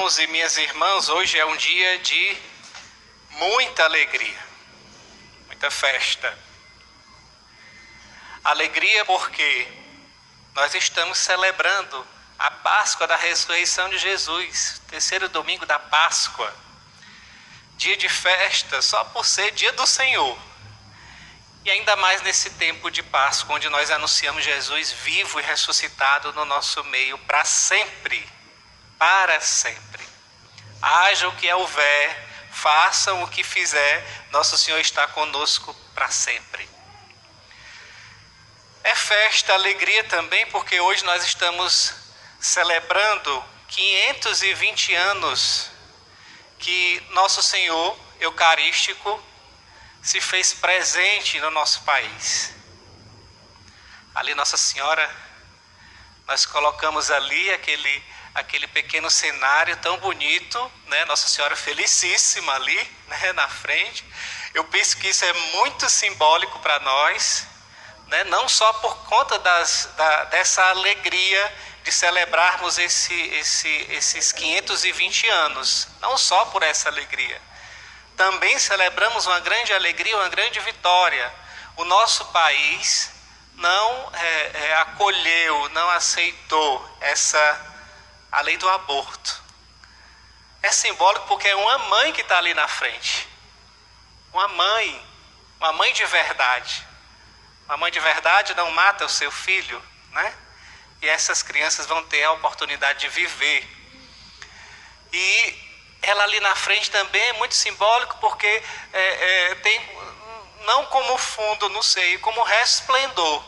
irmãos e minhas irmãs, hoje é um dia de muita alegria, muita festa. Alegria porque nós estamos celebrando a Páscoa da ressurreição de Jesus, terceiro domingo da Páscoa. Dia de festa só por ser dia do Senhor. E ainda mais nesse tempo de Páscoa, onde nós anunciamos Jesus vivo e ressuscitado no nosso meio para sempre. Para sempre. Haja o que houver, façam o que fizer, nosso Senhor está conosco para sempre. É festa, alegria também, porque hoje nós estamos celebrando 520 anos que nosso Senhor Eucarístico se fez presente no nosso país. Ali Nossa Senhora, nós colocamos ali aquele pequeno cenário tão bonito, né? Nossa Senhora felicíssima ali, né? Na frente. Eu penso que isso é muito simbólico para nós, né? Não só por conta dessa alegria de celebrarmos esses 520 anos, não só por essa alegria. Também celebramos uma grande alegria, uma grande vitória. O nosso país não acolheu, não aceitou a lei do aborto. É simbólico porque é uma mãe que está ali na frente. Uma mãe de verdade. Uma mãe de verdade não mata o seu filho, né? E essas crianças vão ter a oportunidade de viver. E ela ali na frente também é muito simbólico porque tem não como fundo no seio, como resplendor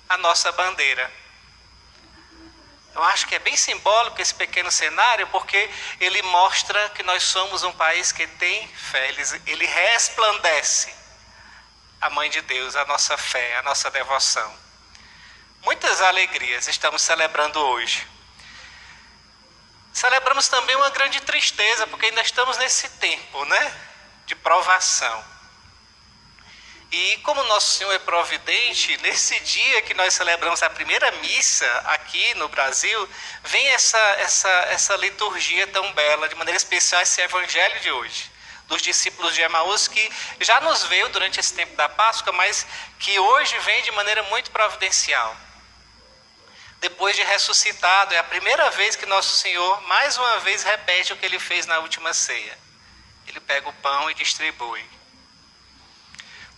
a nossa bandeira. Eu acho que é bem simbólico esse pequeno cenário porque ele mostra que nós somos um país que tem fé, ele resplandece a Mãe de Deus, a nossa fé, a nossa devoção. Muitas alegrias estamos celebrando hoje. Celebramos também uma grande tristeza, porque ainda estamos nesse tempo, né, de provação. E como Nosso Senhor é providente, nesse dia que nós celebramos a primeira missa aqui no Brasil, vem essa liturgia tão bela, de maneira especial esse evangelho de hoje, dos discípulos de Emaús, que já nos veio durante esse tempo da Páscoa, mas que hoje vem de maneira muito providencial. Depois de ressuscitado, é a primeira vez que Nosso Senhor, mais uma vez, repete o que Ele fez na última ceia. Ele pega o pão e distribui.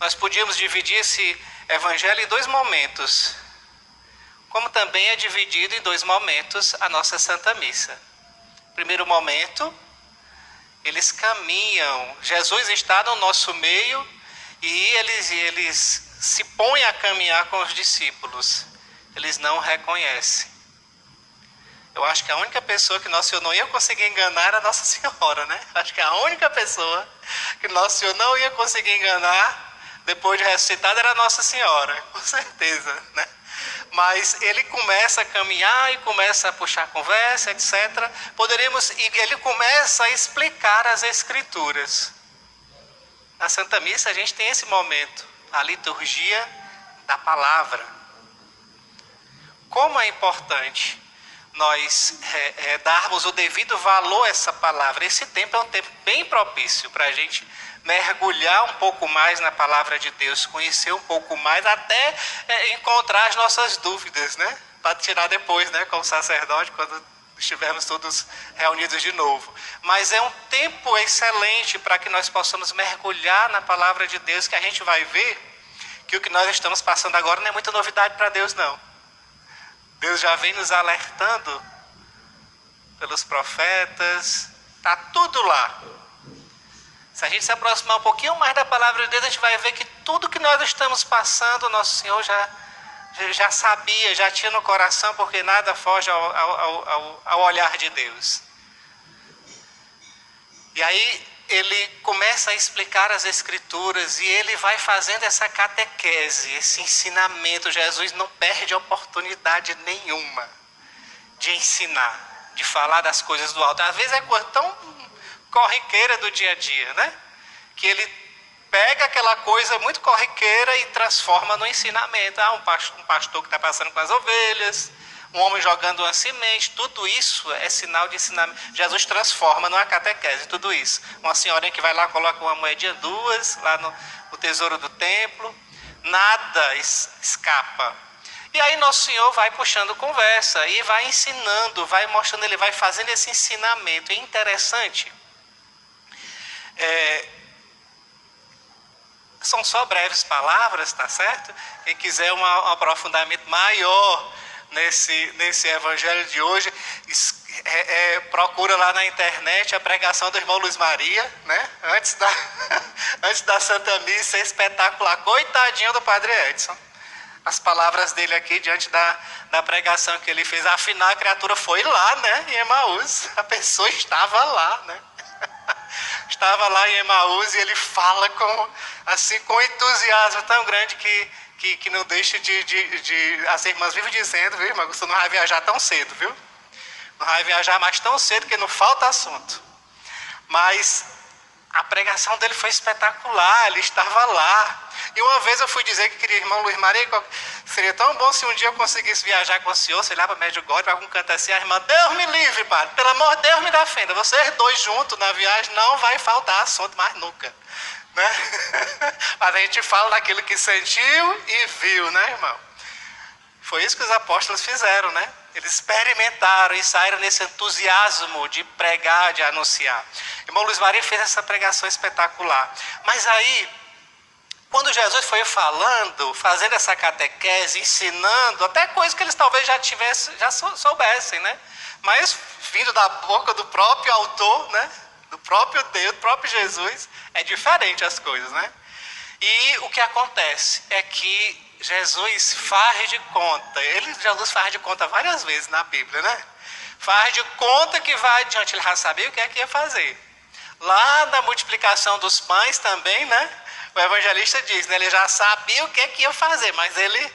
Nós podíamos dividir esse evangelho em dois momentos, como também é dividido em dois momentos a nossa Santa Missa. Primeiro momento, eles caminham, Jesus está no nosso meio e eles se põem a caminhar com os discípulos. Eles não reconhecem. Eu acho que a única pessoa que Nosso Senhor não ia conseguir enganar era Nossa Senhora, né? Acho que a única pessoa que Nosso Senhor não ia conseguir enganar depois de ressuscitado era Nossa Senhora, com certeza, né? Mas ele começa a caminhar e começa a puxar conversa, etc. E ele começa a explicar as Escrituras. Na Santa Missa a gente tem esse momento, a liturgia da palavra. Como é importante nós darmos o devido valor a essa palavra. Esse tempo é um tempo bem propício para a gente mergulhar um pouco mais na palavra de Deus, conhecer um pouco mais, até encontrar as nossas dúvidas, né? Para tirar depois, né? Com o sacerdote, quando estivermos todos reunidos de novo. Mas é um tempo excelente para que nós possamos mergulhar na palavra de Deus, que a gente vai ver que o que nós estamos passando agora não é muita novidade para Deus, não. Deus já vem nos alertando pelos profetas, está tudo lá. Se a gente se aproximar um pouquinho mais da palavra de Deus, a gente vai ver que tudo que nós estamos passando, Nosso Senhor já sabia, já tinha no coração, porque nada foge ao olhar de Deus. E aí ele começa a explicar as Escrituras e ele vai fazendo essa catequese, esse ensinamento. Jesus não perde oportunidade nenhuma de ensinar, de falar das coisas do alto. Às vezes é coisa tão corriqueira do dia a dia, né? Que ele pega aquela coisa muito corriqueira e transforma no ensinamento. Um pastor que está passando com as ovelhas, um homem jogando uma semente, tudo isso é sinal de ensinamento. Jesus transforma numa catequese tudo isso. Uma senhorinha que vai lá, coloca uma moedinha, duas, lá no tesouro do templo, nada escapa. E aí Nosso Senhor vai puxando conversa e vai ensinando, vai mostrando, ele vai fazendo esse ensinamento. É interessante. São só breves palavras, tá certo? Quem quiser um aprofundamento maior nesse evangelho de hoje, procura lá na internet a pregação do irmão Luiz Maria, né? Antes da Santa Missa, é espetacular. Coitadinho do Padre Edson. As palavras dele aqui diante da pregação que ele fez. Afinal, a criatura foi lá, né? Em Emaús. A pessoa estava lá, né? Estava lá em Emaús e ele fala com entusiasmo tão grande que não deixa as irmãs vivem dizendo, viu, irmã, você não vai viajar tão cedo, viu? Não vai viajar mais tão cedo que não falta assunto. Mas a pregação dele foi espetacular, ele estava lá. E uma vez eu fui dizer que queria irmão Luiz Maria, seria tão bom se um dia eu conseguisse viajar com o senhor, sei lá, para Medjugorje, para algum canto assim, a irmã, Deus me livre, padre, pelo amor de Deus me defenda, vocês dois juntos na viagem não vai faltar assunto mais nunca. Né? Mas a gente fala daquilo que sentiu e viu, né, irmão? Foi isso que os apóstolos fizeram, né? Eles experimentaram e saíram nesse entusiasmo de pregar, de anunciar. Irmão Luiz Maria fez essa pregação espetacular. Mas aí, quando Jesus foi falando, fazendo essa catequese, ensinando, até coisas que eles talvez já soubessem, né? Mas vindo da boca do próprio autor, né? Do próprio Deus, do próprio Jesus, é diferente as coisas, né? E o que acontece é que Jesus faz de conta, Jesus faz de conta várias vezes na Bíblia, né? Faz de conta que vai adiante, ele já sabia o que é que ia fazer. Lá na multiplicação dos pães também, né? O evangelista diz, né? Ele já sabia o que é que ia fazer, mas ele,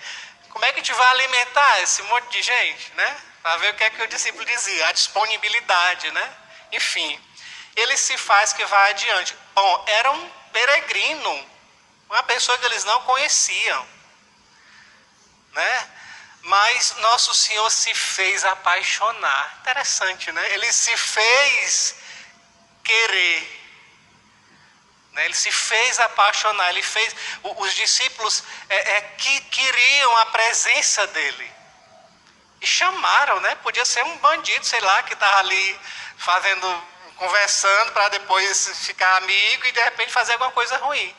como é que a gente vai alimentar esse monte de gente, né? Para ver o que é que o discípulo dizia, a disponibilidade, né? Enfim, ele se faz que vai adiante. Bom, era um peregrino, uma pessoa que eles não conheciam, né? Mas Nosso Senhor se fez apaixonar. Interessante, né? Ele se fez querer. Né? Ele se fez apaixonar. Ele fez. Os discípulos que queriam a presença dele. E chamaram, né? Podia ser um bandido, sei lá, que estava ali conversando para depois ficar amigo e de repente fazer alguma coisa ruim.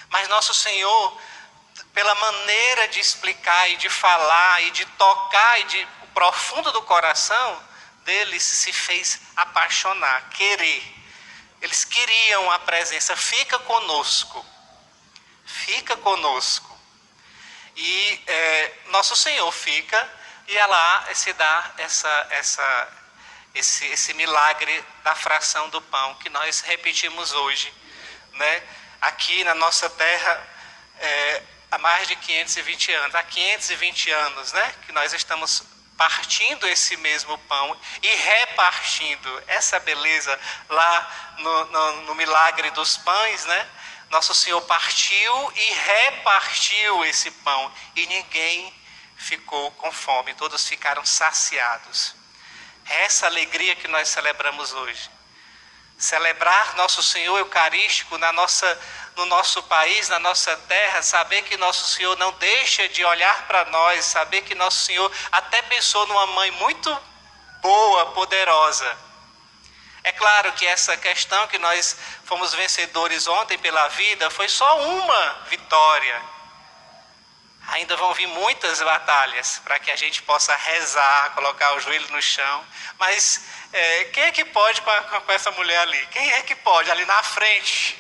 Mas Nosso Senhor, pela maneira de explicar e de falar e de tocar e o profundo do coração deles, se fez apaixonar, querer. Eles queriam a presença, fica conosco. Fica conosco. E Nosso Senhor fica e lá se dá esse milagre da fração do pão que nós repetimos hoje, né? Aqui na nossa terra, há mais de 520 anos, há 520 anos, né? Que nós estamos partindo esse mesmo pão e repartindo essa beleza lá no milagre dos pães, né? Nosso Senhor partiu e repartiu esse pão e ninguém ficou com fome, todos ficaram saciados. É essa alegria que nós celebramos hoje. Celebrar Nosso Senhor Eucarístico no nosso país, na nossa terra, saber que Nosso Senhor não deixa de olhar para nós, saber que Nosso Senhor até pensou numa mãe muito boa, poderosa. É claro que essa questão que nós fomos vencedores ontem pela vida foi só uma vitória. Ainda vão vir muitas batalhas para que a gente possa rezar, colocar o joelho no chão. Mas quem é que pode com essa mulher ali? Quem é que pode ali na frente?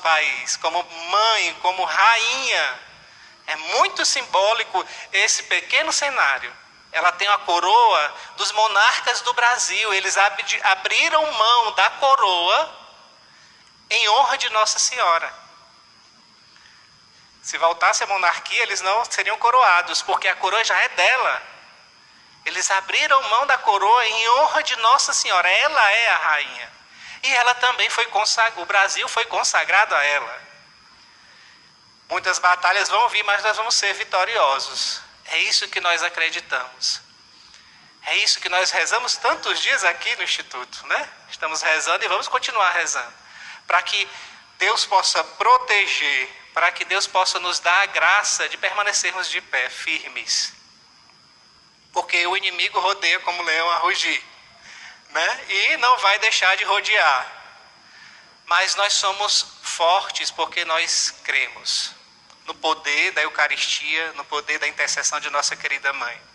País, como mãe, como rainha. É muito simbólico esse pequeno cenário. Ela tem a coroa dos monarcas do Brasil. Eles abriram mão da coroa em honra de Nossa Senhora. Se voltasse a monarquia, eles não seriam coroados, porque a coroa já é dela. Eles abriram mão da coroa em honra de Nossa Senhora. Ela é a rainha. E ela também o Brasil foi consagrado a ela. Muitas batalhas vão vir, mas nós vamos ser vitoriosos. É isso que nós acreditamos. É isso que nós rezamos tantos dias aqui no Instituto, né? Estamos rezando e vamos continuar rezando. Para que Deus possa proteger, para que Deus possa nos dar a graça de permanecermos de pé, firmes. Porque o inimigo rodeia como leão a rugir, né? E não vai deixar de rodear. Mas nós somos fortes porque nós cremos no poder da Eucaristia, no poder da intercessão de nossa querida Mãe.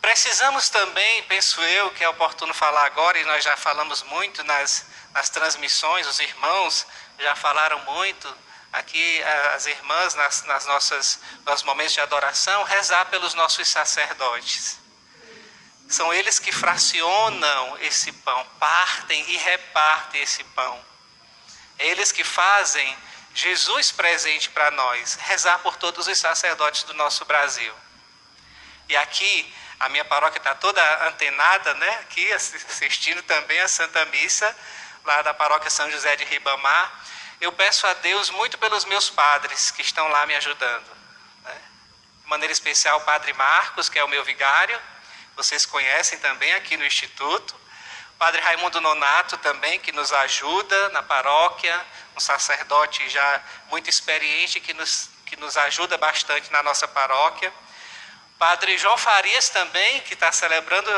Precisamos também, penso eu, que é oportuno falar agora, e nós já falamos muito nas transmissões, os irmãos já falaram muito, aqui as irmãs nos momentos de adoração, rezar pelos nossos sacerdotes. São eles que fracionam esse pão, partem e repartem esse pão. É eles que fazem Jesus presente para nós, rezar por todos os sacerdotes do nosso Brasil. E aqui, a minha paróquia está toda antenada, né? Aqui assistindo também a Santa Missa, lá da paróquia São José de Ribamar. Eu peço a Deus muito pelos meus padres que estão lá me ajudando, né? De maneira especial o Padre Marcos, que é o meu vigário, vocês conhecem também aqui no Instituto. O Padre Raimundo Nonato também, que nos ajuda na paróquia, um sacerdote já muito experiente que nos ajuda bastante na nossa paróquia. Padre João Farias também, que está celebrando,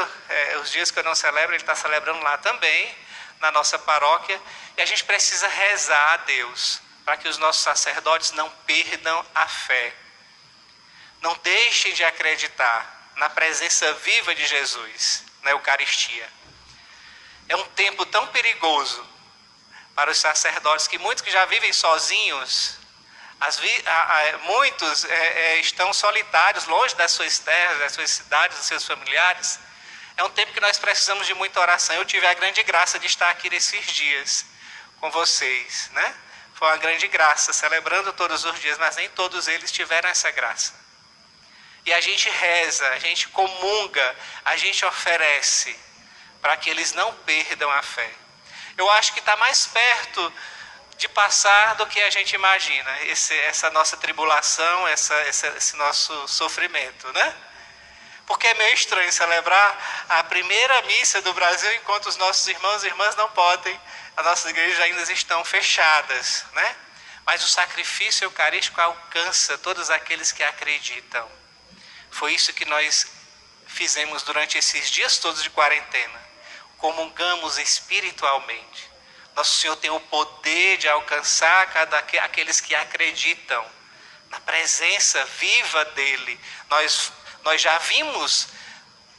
os dias que eu não celebro, ele está celebrando lá também, na nossa paróquia. E a gente precisa rezar a Deus, para que os nossos sacerdotes não perdam a fé. Não deixem de acreditar na presença viva de Jesus, na Eucaristia. É um tempo tão perigoso para os sacerdotes, que muitos que já vivem sozinhos, muitos estão solitários, longe das suas terras, das suas cidades, dos seus familiares. É um tempo que nós precisamos de muita oração. Eu tive a grande graça de estar aqui nesses dias com vocês, né? Foi uma grande graça, celebrando todos os dias, mas nem todos eles tiveram essa graça. E a gente reza, a gente comunga, a gente oferece para que eles não perdam a fé. Eu acho que está mais perto de passar do que a gente imagina, essa nossa tribulação, esse nosso sofrimento, né? Porque é meio estranho celebrar a primeira missa do Brasil enquanto os nossos irmãos e irmãs não podem, as nossas igrejas ainda estão fechadas, né? Mas o sacrifício eucarístico alcança todos aqueles que acreditam. Foi isso que nós fizemos durante esses dias todos de quarentena. Comungamos espiritualmente. Nosso Senhor tem o poder de alcançar aqueles que acreditam na presença viva dEle. Nós já vimos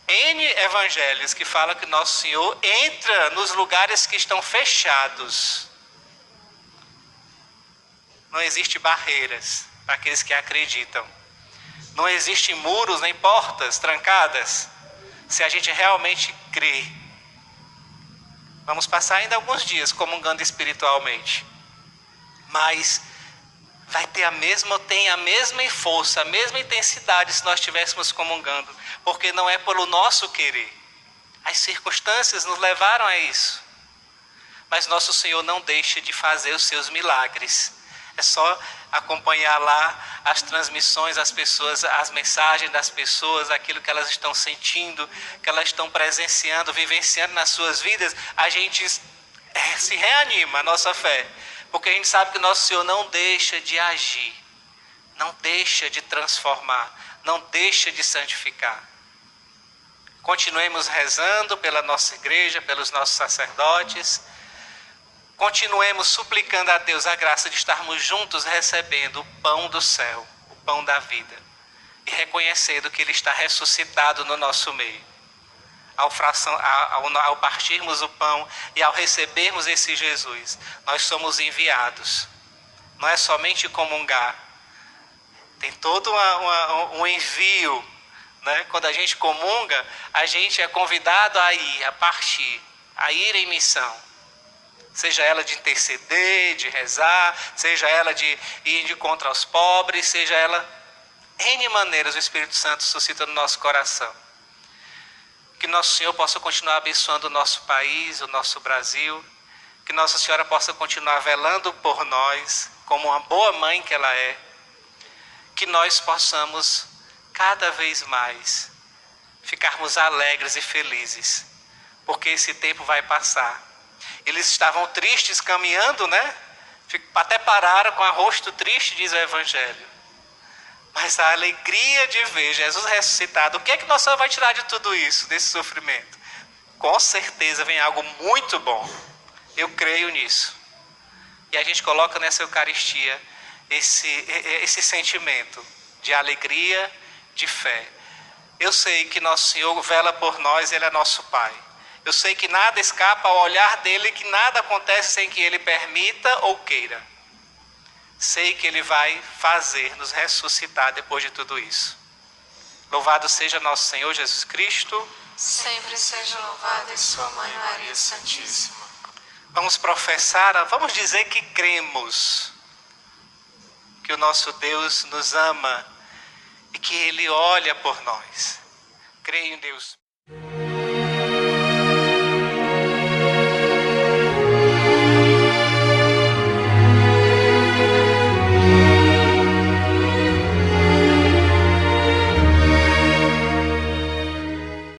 N evangelhos que falam que Nosso Senhor entra nos lugares que estão fechados. Não existe barreiras para aqueles que acreditam. Não existem muros nem portas trancadas, se a gente realmente crê. Vamos passar ainda alguns dias comungando espiritualmente, mas tem a mesma força, a mesma intensidade se nós estivéssemos comungando, porque não é pelo nosso querer. As circunstâncias nos levaram a isso, mas nosso Senhor não deixa de fazer os seus milagres. É só acompanhar lá as transmissões, as pessoas, as mensagens das pessoas, aquilo que elas estão sentindo, que elas estão presenciando, vivenciando nas suas vidas. A gente se reanima a nossa fé, porque a gente sabe que nosso Senhor não deixa de agir, não deixa de transformar, não deixa de santificar. Continuemos rezando pela nossa igreja, pelos nossos sacerdotes. Continuemos suplicando a Deus a graça de estarmos juntos recebendo o pão do céu, o pão da vida, e reconhecendo que Ele está ressuscitado no nosso meio. Ao partirmos o pão e ao recebermos esse Jesus, nós somos enviados. Não é somente comungar, tem todo um envio, né? Quando a gente comunga, a gente é convidado a ir, a partir, a ir em missão. Seja ela de interceder, de rezar, seja ela de ir de contra aos pobres, seja ela N maneiras o Espírito Santo suscita no nosso coração. Que Nosso Senhor possa continuar abençoando o nosso país, o nosso Brasil, que Nossa Senhora possa continuar velando por nós, como uma boa mãe que ela é, que nós possamos cada vez mais ficarmos alegres e felizes, porque esse tempo vai passar. Eles estavam tristes caminhando, né? Até pararam com o rosto triste, diz o Evangelho. Mas a alegria de ver Jesus ressuscitado, o que é que Nossa Senhora vai tirar de tudo isso, desse sofrimento? Com certeza vem algo muito bom. Eu creio nisso. E a gente coloca nessa Eucaristia esse sentimento de alegria, de fé. Eu sei que Nosso Senhor vela por nós, Ele é nosso Pai. Eu sei que nada escapa ao olhar dEle, que nada acontece sem que Ele permita ou queira. Sei que Ele vai fazer, nos ressuscitar depois de tudo isso. Louvado seja nosso Senhor Jesus Cristo. Sempre seja louvada sua Mãe Maria Santíssima. Vamos professar, vamos dizer que cremos que o nosso Deus nos ama e que Ele olha por nós. Creio em Deus.